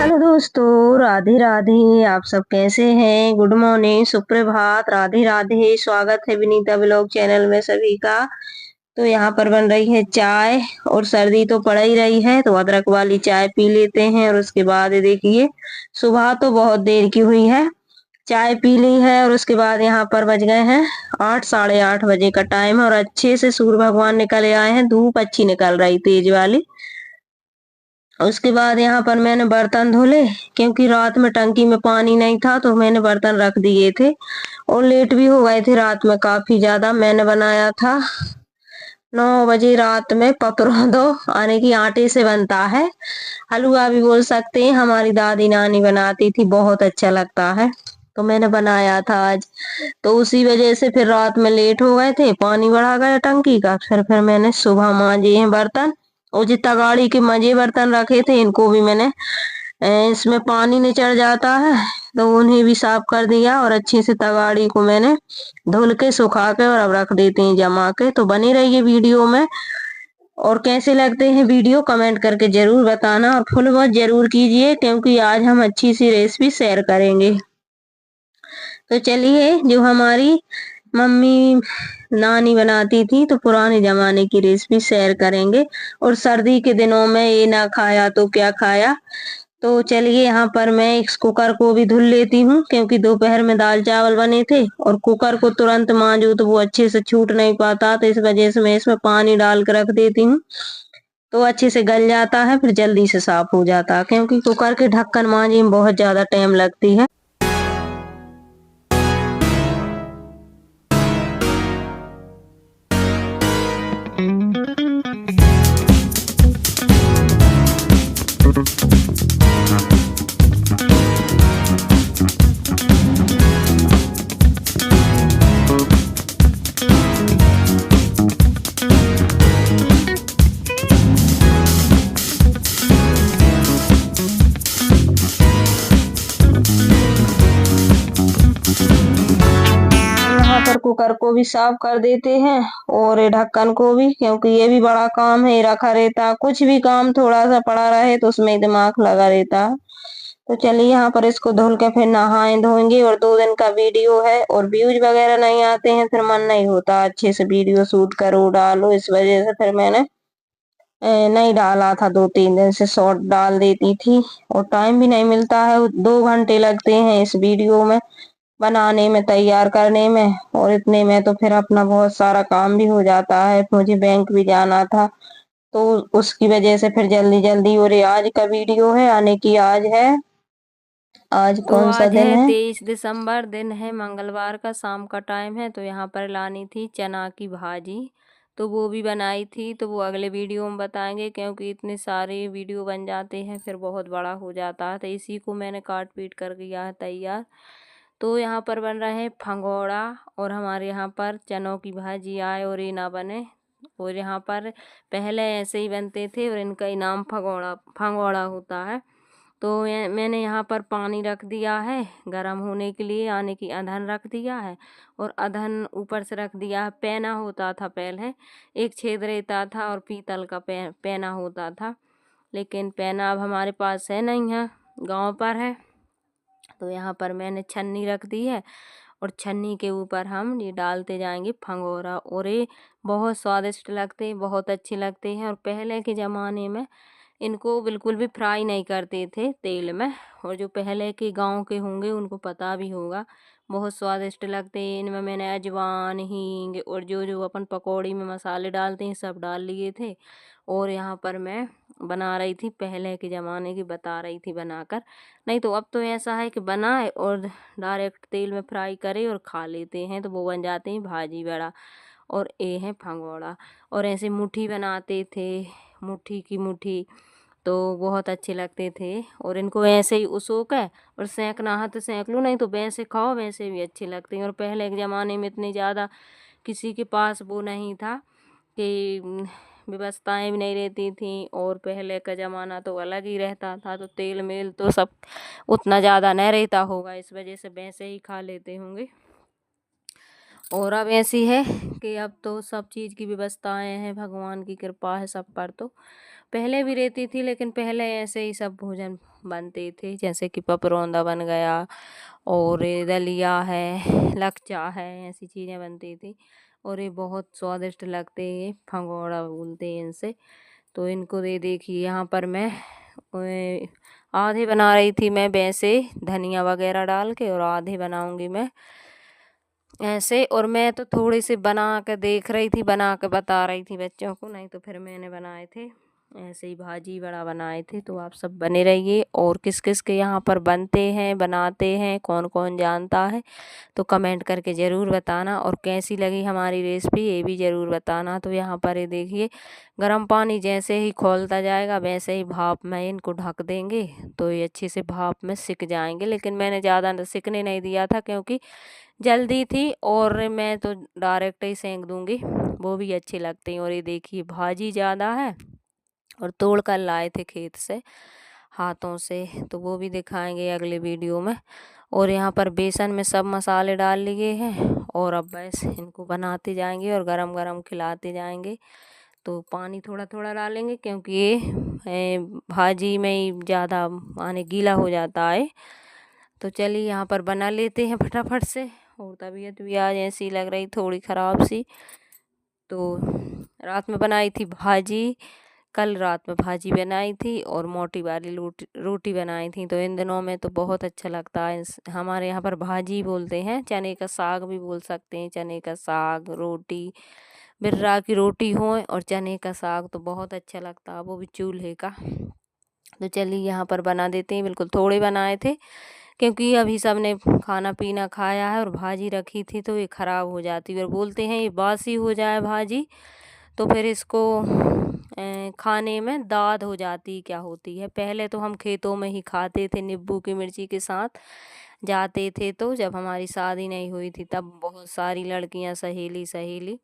Hello दोस्तों, राधे राधे। आप सब कैसे हैं? गुड मॉर्निंग, सुप्रभात, राधे राधे। स्वागत है विनीता ब्लॉग चैनल में सभी का। तो यहाँ पर बन रही है चाय और सर्दी तो पड़ ही रही है, तो अदरक वाली चाय पी लेते हैं। और उसके बाद ये देखिए, सुबह तो बहुत देर की हुई है, चाय पी ली है। और उसके बाद यहाँ पर बज गए हैं 8, साढ़े 8 बजे का टाइम है और अच्छे से सूर्य भगवान निकल आए हैं। धूप अच्छी निकल रही, तेज वाली। उसके बाद यहाँ पर मैंने बर्तन धोले, क्योंकि रात में टंकी में पानी नहीं था, तो मैंने बर्तन रख दिए थे और लेट भी हो गए थे रात में काफी ज्यादा। मैंने बनाया था 9 बजे रात में पकौड़ा, दो आने की आटे से बनता है, हलवा भी बोल सकते हैं। हमारी दादी नानी बनाती थी, बहुत अच्छा लगता है, तो मैंने बनाया था आज। तो उसी वजह से फिर रात में लेट हो गए थे, पानी बढ़ा गया टंकी का। फिर मैंने सुबह मांजे हैं बर्तन, और जितना गाड़ी के मजे बर्तन रखे थे इनको भी मैंने इसमें पानी निचड़ जाता है, तो उन्हें भी साफ कर दिया। और अच्छे से तगाड़ी को मैंने धुल के सुखा के और अब रख देते हैं जमा के। तो बनी रहिए वीडियो में, और कैसे लगते हैं वीडियो कमेंट करके जरूर बताना, और फुल वॉच जरूर कीजिए, क्योंकि आज हम अच्छी सी रेसिपी शेयर करेंगे। तो चलिए, जो हमारी मम्मी नानी बनाती थी, तो पुराने जमाने की रेसिपी शेयर करेंगे। और सर्दी के दिनों में ये ना खाया तो क्या खाया। तो चलिए, यहाँ पर मैं इस कुकर को भी धुल लेती हूँ, क्योंकि दोपहर में दाल चावल बने थे और कुकर को तुरंत मांजू तो वो अच्छे से छूट नहीं पाता, तो इस वजह से मैं इसमें पानी डाल कर रख देती हूँ, तो अच्छे से गल जाता है, फिर जल्दी से साफ हो जाता है। क्योंकि कुकर के ढक्कन मांजने में बहुत ज्यादा टाइम लगती है। यहाँ पर कुकर को भी साफ कर देते हैं और ये ढक्कन को भी, क्योंकि ये भी बड़ा काम है, रखा रहता। कुछ भी काम थोड़ा सा पड़ा रहे तो उसमें दिमाग लगा रहता है। तो चलिए, यहाँ पर इसको धुल के फिर नहाए धोएंगे। और 2 दिन का वीडियो है और व्यूज वगैरह नहीं आते हैं, फिर मन नहीं होता अच्छे से वीडियो शूट करो डालो, इस वजह से फिर मैंने नहीं डाला था। 2-3 दिन से शॉर्ट डाल देती थी, और टाइम भी नहीं मिलता है। 2 घंटे लगते हैं इस वीडियो में बनाने में, तैयार करने में, और इतने में तो फिर अपना बहुत सारा काम भी हो जाता है। मुझे बैंक भी जाना था, तो उसकी वजह से फिर जल्दी जल्दी। और ये आज का वीडियो है, आने की आज है। आज तो कौन सा आज दिन है है? 23 दिसंबर, दिन है मंगलवार का, शाम का टाइम है। तो यहाँ पर लानी थी चना की भाजी, तो वो भी बनाई थी। तो वो अगले वीडियो में बताएंगे, क्योंकि इतने सारे वीडियो बन जाते हैं फिर बहुत बड़ा हो जाता है। तो इसी को मैंने काट पीट कर किया है तैयार। तो यहाँ पर बन रहे हैं फंगोड़ा, और हमारे यहाँ पर चनों की भाजी आए और ये ना बने। और यहाँ पर पहले ऐसे ही बनते थे और इनका ही नाम फंगोड़ा फंगोड़ा होता है। तो मैंने यहाँ पर पानी रख दिया है गरम होने के लिए, यानी कि अधन रख दिया है। और अधन ऊपर से रख दिया है। पैना होता था पहले, एक छेद रहता था और पीतल का पैना होता था, लेकिन पैना अब हमारे पास है नहीं है, गांव पर है। तो यहाँ पर मैंने छन्नी रख दी है, और छन्नी के ऊपर हम ये डालते जाएंगे फंगोरा। और ये बहुत स्वादिष्ट लगते हैं, बहुत अच्छे लगते हैं। और पहले के ज़माने में इनको बिल्कुल भी फ्राई नहीं करते थे तेल में, और जो पहले के गांव के होंगे उनको पता भी होगा, बहुत स्वादिष्ट लगते हैं। इनमें मैंने अजवान, हींग और जो जो अपन पकौड़ी में मसाले डालते हैं सब डाल लिए थे। और यहाँ पर मैं बना रही थी, पहले के ज़माने की बता रही थी बनाकर। नहीं तो अब तो ऐसा है कि बनाए और डायरेक्ट तेल में फ्राई करे और खा लेते हैं, तो वो बन जाते हैं भाजी बड़ा। और ये है फंगोड़ा। और ऐसे मुट्ठी बनाते थे, मुट्ठी की मुट्ठी, तो बहुत अच्छे लगते थे। और इनको ऐसे ही उसोक है और सेंकना है तो सेंक लो, नहीं तो वैसे खाओ, वैसे भी अच्छे लगते हैं। और पहले के ज़माने में इतने ज़्यादा किसी के पास वो नहीं था कि व्यवस्थाएं भी नहीं रहती थी, और पहले का ज़माना तो अलग ही रहता था। तो तेल मेल तो सब उतना ज़्यादा नहीं रहता होगा, इस वजह से वैसे ही खा लेते होंगे। और अब ऐसी है कि अब तो सब चीज़ की व्यवस्थाएं हैं, भगवान की कृपा है सब पर। तो पहले भी रहती थी, लेकिन पहले ऐसे ही सब भोजन बनते थे, जैसे कि पपरौंदा बन गया और ये दलिया है, लकचा है, ऐसी चीज़ें बनती थी। और ये बहुत स्वादिष्ट लगते हैं, ये फंगोड़ा बोलते हैं इनसे। तो इनको दे देखिए यहाँ पर मैं आधे बना रही थी मैं वैसे धनिया वगैरह डाल के, और आधे बनाऊंगी मैं ऐसे। और मैं तो थोड़ी सी बना के देख रही थी, बना के बता रही थी बच्चों को, नहीं तो फिर मैंने बनाए थे ऐसे ही भाजी बड़ा बनाए थे। तो आप सब बने रहिए। और किस किस के यहाँ पर बनते हैं, बनाते हैं, कौन कौन जानता है तो कमेंट करके ज़रूर बताना। और कैसी लगी हमारी रेसिपी ये भी ज़रूर बताना। तो यहाँ पर ये देखिए गर्म पानी जैसे ही खौलता जाएगा वैसे ही भाप में इनको ढक देंगे, तो ये अच्छे से भाप में सिक जाएंगे। लेकिन मैंने ज़्यादा सिकने नहीं दिया था क्योंकि जल्दी थी, और मैं तो डायरेक्ट ही सेंक दूंगी, वो भी अच्छी लगती हैं। और ये देखिए भाजी ज़्यादा है और तोड़ कर लाए थे खेत से हाथों से, तो वो भी दिखाएंगे अगले वीडियो में। और यहाँ पर बेसन में सब मसाले डाल लिए हैं, और अब बस इनको बनाते जाएंगे और गरम गरम खिलाते जाएंगे। तो पानी थोड़ा थोड़ा डालेंगे क्योंकि ये भाजी में ही ज़्यादा माने गीला हो जाता है। तो चलिए यहाँ पर बना लेते हैं फटाफट से। और तबीयत भी आज ऐसी लग रही थोड़ी ख़राब सी। तो रात में बनाई थी भाजी, कल रात में भाजी बनाई थी और मोटी वाली रोटी बनाई थी। तो इन दिनों में तो बहुत अच्छा लगता है। हमारे यहाँ पर भाजी बोलते हैं, चने का साग भी बोल सकते हैं। चने का साग रोटी, बिर्रा की रोटी हो और चने का साग तो बहुत अच्छा लगता है, वो भी चूल्हे का। तो चलिए यहाँ पर बना देते हैं। बिल्कुल थोड़े बनाए थे क्योंकि अभी सब ने खाना पीना खाया है, और भाजी रखी थी तो ये ख़राब हो जाती है। और बोलते हैं ये बासी हो जाए भाजी तो फिर इसको खाने में दाद हो जाती क्या होती है। पहले तो हम खेतों में ही खाते थे नींबू की मिर्ची के साथ जाते थे। तो जब हमारी शादी नहीं हुई थी तब बहुत सारी लड़कियां सहेली सहेली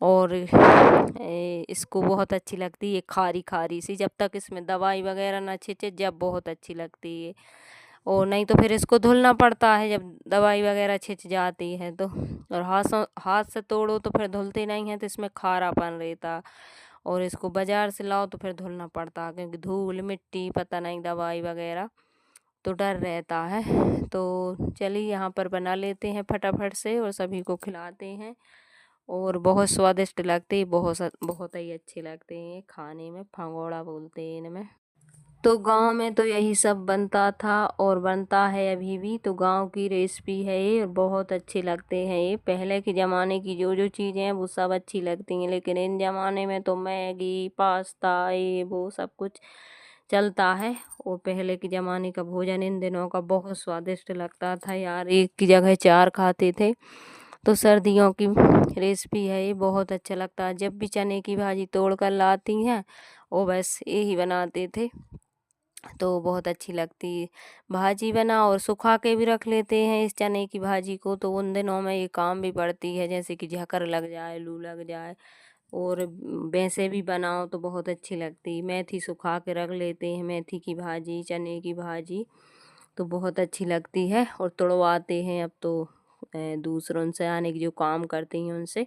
और इसको बहुत अच्छी लगती है खारी खारी सी, जब तक इसमें दवाई वगैरह ना छिंचे जब बहुत अच्छी लगती है। और नहीं तो फिर इसको धुलना पड़ता है जब दवाई वगैरह छिंच जाती है तो। और हाथ से तोड़ो तो फिर धुलते नहीं हैं, तो इसमें खारापन रहता। और इसको बाजार से लाओ तो फिर धुलना पड़ता क्योंकि धूल मिट्टी पता नहीं दवाई वगैरह तो डर रहता है। तो चलिए यहाँ पर बना लेते हैं फटाफट से और सभी को खिलाते हैं। और बहुत स्वादिष्ट लगते हैं, बहुत ही अच्छे लगते हैं ये खाने में, फंगोड़ा बोलते हैं इनमें। तो गांव में तो यही सब बनता था और बनता है अभी भी। तो गांव की रेसिपी है ये और बहुत अच्छे लगते हैं ये। पहले के ज़माने की जो जो चीज़ें हैं वो सब अच्छी लगती हैं, लेकिन इन ज़माने में तो मैगी पास्ता ये वो सब कुछ चलता है। और पहले के ज़माने का भोजन इन दिनों का बहुत स्वादिष्ट लगता था यार, एक की जगह चार खाते थे। तो सर्दियों की रेसिपी है ये, बहुत अच्छा लगता है। जब भी चने की भाजी तोड़ कर लाती हैं वो बस यही बनाते थे, तो बहुत अच्छी लगती भाजी बना। और सुखा के भी रख लेते हैं इस चने की भाजी को, तो उन दिनों में ये काम भी पड़ती है, जैसे कि झकर लग जाए लू लग जाए। और वैसे भी बनाओ तो बहुत अच्छी लगती। मेथी सुखा के रख लेते हैं, मेथी की भाजी चने की भाजी तो बहुत अच्छी लगती है। और तुड़वाते हैं अब तो दूसरों से आने की जो काम करती हैं उनसे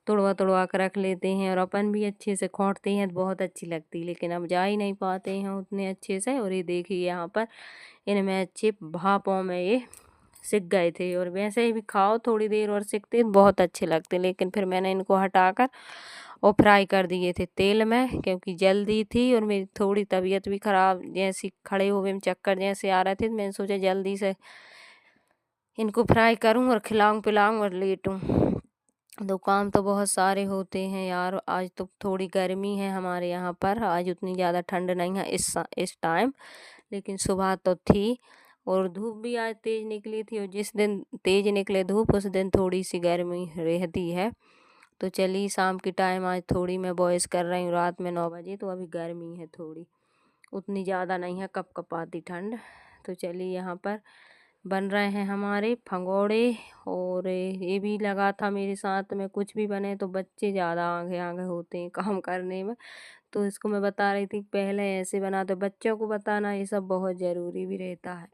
तुड़वा तुड़वा कर रख लेते हैं, और अपन भी अच्छे से खोंटते हैं तो बहुत अच्छी लगती। लेकिन अब जा ही नहीं पाते हैं उतने अच्छे से। और ये देखिए यहाँ पर इनमें अच्छे भापों में ये सिक गए थे, और वैसे ही भी खाओ थोड़ी देर और सिकते तो बहुत अच्छे लगते। लेकिन फिर मैंने इनको हटाकर और फ्राई कर दिए थे तेल में क्योंकि जल्दी थी और मेरी थोड़ी तबीयत भी ख़राब जैसी, खड़े हुए में चक्कर जैसे आ रहे थे, तो मैंने सोचा जल्दी से इनको फ्राई करूं और खिलाऊं पिलाऊं और लेटूं। तो काम तो बहुत सारे होते हैं यार। आज तो थोड़ी गर्मी है हमारे यहाँ पर, आज उतनी ज़्यादा ठंड नहीं है इस टाइम, लेकिन सुबह तो थी। और धूप भी आज तेज़ निकली थी, और जिस दिन तेज़ निकले धूप उस दिन थोड़ी सी गर्मी रहती है। तो चलिए शाम की टाइम आज थोड़ी मैं वॉइस कर रही हूँ रात में 9 बजे, तो अभी गर्मी है थोड़ी, उतनी ज़्यादा नहीं है कपकपाती ठंड। तो चलिए यहाँ पर बन रहे हैं हमारे फंगोड़े। और ये भी लगा था मेरे साथ में, कुछ भी बने तो बच्चे ज़्यादा आगे आगे होते हैं काम करने में। तो इसको मैं बता रही थी पहले ऐसे बना, तो बच्चों को बताना ये सब बहुत ज़रूरी भी रहता है।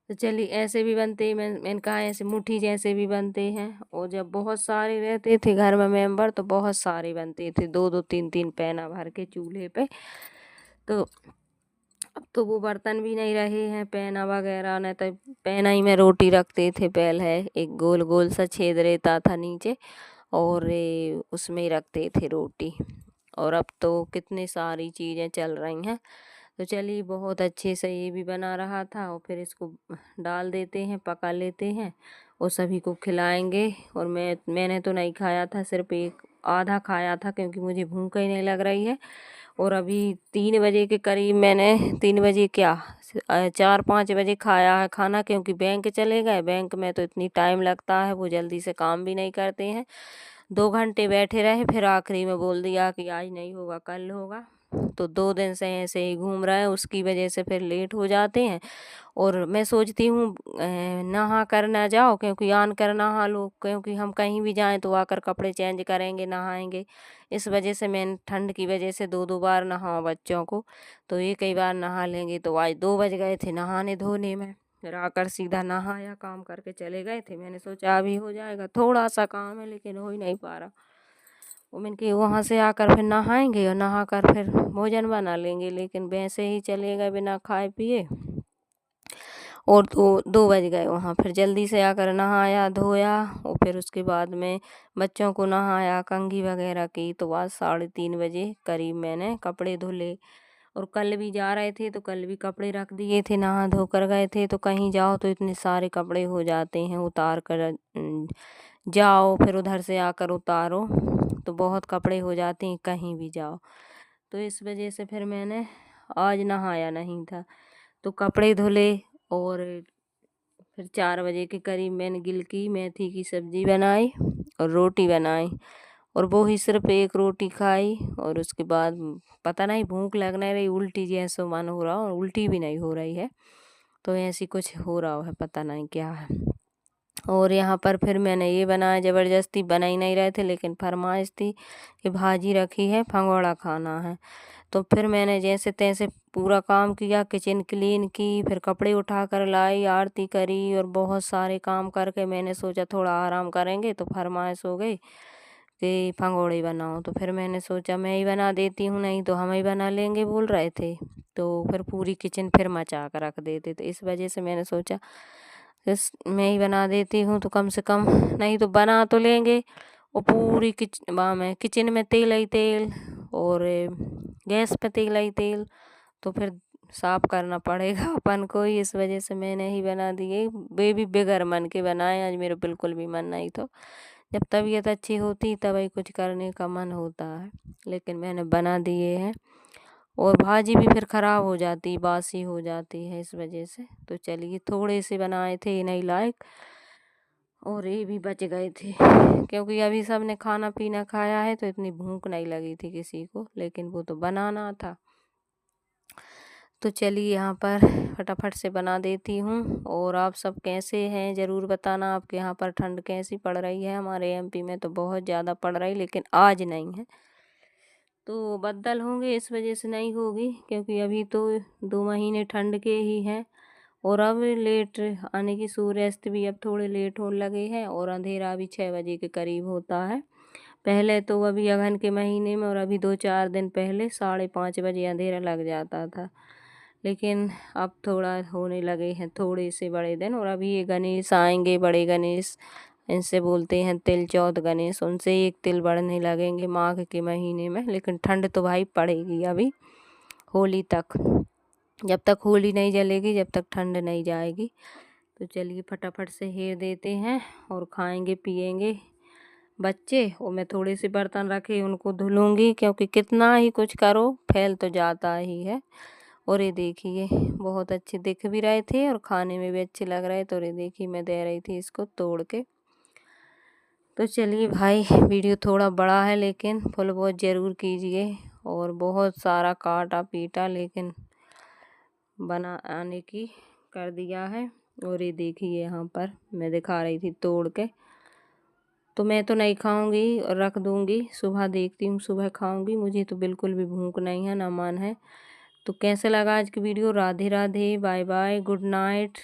तो चलिए ऐसे भी बनते हैं, मैंने कहा ऐसे मुट्ठी जैसे भी बनते हैं। और जब बहुत सारे रहते थे घर में मेंबर तो बहुत सारे बनते थे, 2-2 3-3 पैना भर के चूल्हे पे। तो अब तो वो बर्तन भी नहीं रहे हैं पैना वगैरह, नहीं तो पैना ही में रोटी रखते थे। पहले एक गोल गोल सा छेद रहता था नीचे और उसमें ही रखते थे रोटी। और अब तो कितनी सारी चीज़ें चल रही हैं। तो चलिए बहुत अच्छे से ये भी बना रहा था और फिर इसको डाल देते हैं, पका लेते हैं और सभी को खिलाएंगे। और मैंने तो नहीं खाया था, सिर्फ एक आधा खाया था क्योंकि मुझे भूख ही नहीं लग रही है। और अभी 3 बजे के करीब मैंने 3 बजे क्या 4-5 बजे खाया है खाना, क्योंकि बैंक चले गए। बैंक में तो इतनी टाइम लगता है, वो जल्दी से काम भी नहीं करते हैं। 2 घंटे बैठे रहे, फिर आखिरी में बोल दिया कि आज नहीं होगा कल होगा। तो 2 दिन से ऐसे ही घूम रहे हैं, उसकी वजह से फिर लेट हो जाते हैं। और मैं सोचती हूँ नहा कर ना जाओ, क्योंकि आन कर नहा लो, क्योंकि हम कहीं भी जाएं तो आकर कपड़े चेंज करेंगे, नहाएंगे। इस वजह से मैं ठंड की वजह से 2-2 बार नहाऊं बच्चों को। तो ये कई बार नहा लेंगे। तो आज 2 बज गए थे नहाने धोने में, फिर आकर सीधा नहाया, काम करके चले गए थे। मैंने सोचा अभी हो जाएगा, थोड़ा सा काम है लेकिन हो ही नहीं पा रहा। वो मैंने कि वहाँ से आकर फिर नहाएंगे और नहा कर फिर भोजन बना लेंगे, लेकिन वैसे ही चले गए बिना खाए पिए। और 2 बज गए वहाँ। फिर जल्दी से आकर नहाया धोया और फिर उसके बाद में बच्चों को नहाया, कंघी वगैरह की। तो आज 3:30 बजे करीब मैंने कपड़े धुले। और कल भी जा रहे थे तो कल भी कपड़े रख दिए थे, नहा धो कर गए थे। तो कहीं जाओ तो इतने सारे कपड़े हो जाते हैं, उतार कर जाओ फिर उधर से आकर उतारो, तो बहुत कपड़े हो जाते हैं कहीं भी जाओ। तो इस वजह से फिर मैंने आज नहाया नहीं था। तो कपड़े धुले और फिर 4 बजे के करीब मैंने गिलकी मेथी की सब्जी बनाई और रोटी बनाई। और वो ही सिर्फ एक रोटी खाई। और उसके बाद पता नहीं भूख लग नहीं रही, उल्टी जैसा मन हो रहा और उल्टी भी नहीं हो रही है। तो ऐसी कुछ हो रहा है, पता नहीं क्या है। और यहाँ पर फिर मैंने ये बनाया, ज़बरदस्ती बना ही नहीं रहे थे लेकिन फरमाइश थी कि भाजी रखी है, फंगोड़ा खाना है। तो फिर मैंने जैसे तैसे पूरा काम किया, किचन क्लीन की, फिर कपड़े उठा कर लाई, आरती करी और बहुत सारे काम करके मैंने सोचा थोड़ा आराम करेंगे। तो फरमाइश हो गई कि फंगोड़े बनाओ। तो फिर मैंने सोचा मैं ही बना देती हूँ, नहीं तो हम ही बना लेंगे बोल रहे थे। तो फिर पूरी किचन फिर मचा कर रख देते। तो इस वजह से मैंने सोचा मैं ही बना देती हूँ, तो कम से कम नहीं तो बना तो लेंगे। और पूरी किचन में तेल ही तेल और गैस पे तेल ही तेल, तो फिर साफ करना पड़ेगा अपन को ही। इस वजह से मैंने ही बना दिए। वे भी बेगर मन के बनाए, आज मेरा बिल्कुल भी मन नहीं। तो जब तबीयत अच्छी होती तभी कुछ करने का मन होता है, लेकिन मैंने बना दिए हैं। और भाजी भी फिर ख़राब हो जाती, बासी हो जाती है इस वजह से। तो चलिए थोड़े से बनाए थे नहीं लायक, और ये भी बच गए थे क्योंकि अभी सब ने खाना पीना खाया है तो इतनी भूख नहीं लगी थी किसी को, लेकिन वो तो बनाना था। तो चलिए यहाँ पर फटाफट से बना देती हूँ। और आप सब कैसे हैं ज़रूर बताना, आपके यहाँ पर ठंड कैसी पड़ रही है। हमारे एमपी में तो बहुत ज़्यादा पड़ रही, लेकिन आज नहीं है। तो बदल होंगे इस वजह से नहीं होगी, क्योंकि अभी तो 2 महीने ठंड के ही हैं। और अब लेट आने की सूर्यास्त भी अब थोड़े लेट होने लगे हैं और अंधेरा भी 6 बजे के करीब होता है। पहले तो अभी अगहन के महीने में और अभी 2-4 दिन पहले 5:30 बजे अंधेरा लग जाता था। लेकिन अब थोड़ा होने लगे हैं थोड़े से बड़े दिन। और अभी ये गणेश आएंगे, बड़े गणेश, इनसे बोलते हैं तिल चौथ गणेश, उनसे 1 तिल बढ़ने लगेंगे माघ के महीने में। लेकिन ठंड तो भाई पड़ेगी अभी होली तक, जब तक होली नहीं जलेगी जब तक ठंड नहीं जाएगी। तो चलिए फटाफट से हेर देते हैं और खाएंगे पिएंगे बच्चे। और मैं थोड़े से बर्तन रखे उनको धुलूंगी, क्योंकि कितना ही कुछ करो फैल तो जाता ही है। और ये देखिए बहुत अच्छे दिख भी रहे थे और खाने में भी अच्छे लग रहे थे। और ये देखिए मैं दे रही थी इसको तोड़ के। तो चलिए भाई वीडियो थोड़ा बड़ा है लेकिन फुल वॉच ज़रूर कीजिए। और बहुत सारा काटा पीटा लेकिन बनाने की कर दिया है। और ये देखिए यहाँ पर मैं दिखा रही थी तोड़ के। तो मैं तो नहीं खाऊंगी और रख दूंगी, सुबह देखती हूँ सुबह खाऊंगी। मुझे तो बिल्कुल भी भूख नहीं है, ना मन है। तो कैसे लगा आज की video? Radhe Radhe, bye bye, good night.